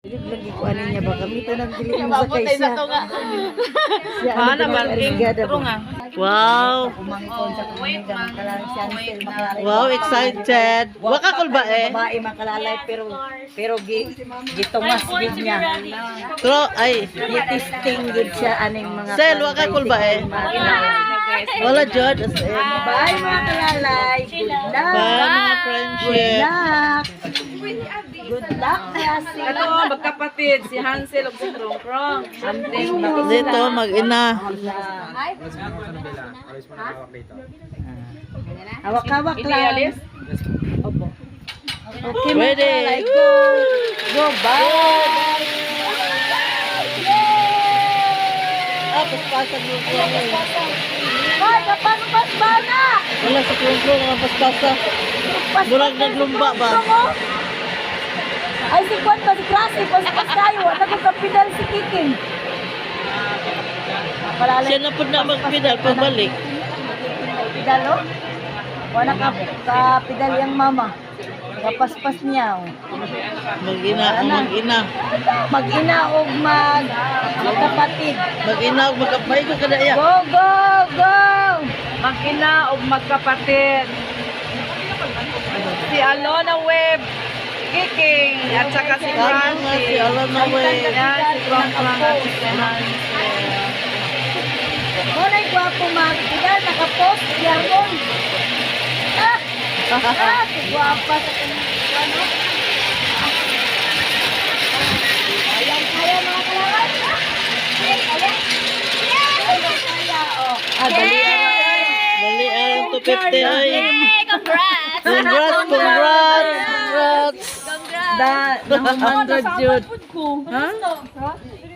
Lagi ko ano niya ba kami tanang dili mo sa kaysa. Paano marking? Turo nga. Wow. Umangkon sa kumingang makalalay siya makalari. Wow, excited. Waka kul ba eh? Babae makalalay pero gitungas gid niya. Pero ay, Gi-testing gid siya aning mga Sel, waka kul ba eh? Wala jud as in. Bye mga kalalay. Good luck. Bye mga Good friendship. luck. Good luck kasi. Ito, magkapatid, si Hansel ug si Krong Krong. Something. Dito mag-ina. Hawak-hawak Hindi lang. alis? Okay, mga Ready. kalalay. Go. Go. Bye. Paspasan mo ko. Hoy, kapaspas ba na? Wala sa klong-klong ang paspasa. Bulag naglumba ba? Ay, si Kwan pa, si Krasi, paspas tayo. Wala ko kapidal si Kiking. Siya na po na magpidal pabalik. Kapidal, oh. Wala ka kapidal yung mama. Kapaspas niya, oh. Mag-ina o mag-ina. Mag-ina o magkapatid. Mag-ina o magkapay ko kada iya. Go, go, go! Mag-ina ug magkapatid. Si Alona Web, Kiking, at saka si Francie. Si Alona Web. Yan, si Krong Krong at si Hansel. Muna'y gwapo magpidal, nakapost, yarmon. Ah! Ah! Si gwapa sa kanyang ano? Kaya mga kalawat. Kaya. Oh. Ah, dali ang 250 ay. Congrats! Congrats, congrats. Nahumanggod jud. Ha?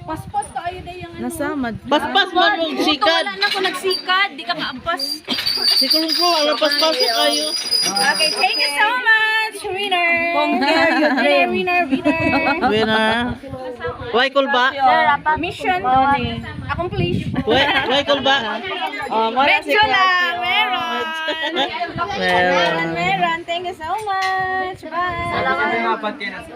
Paspas ka ayo na yung Nasamad. Paspas man mong sikad. Wala na ako nagsikad, di ka kaampas. Si Kulong-Kulong, alam paspas kayo. Okay, thank you so much, winner! Conquer your dream. Winner! Winner. Why kul ba? Mission accomplished. Why kul ba? Medyo lang, meron! Meron. Meron, thank you so much! Bye!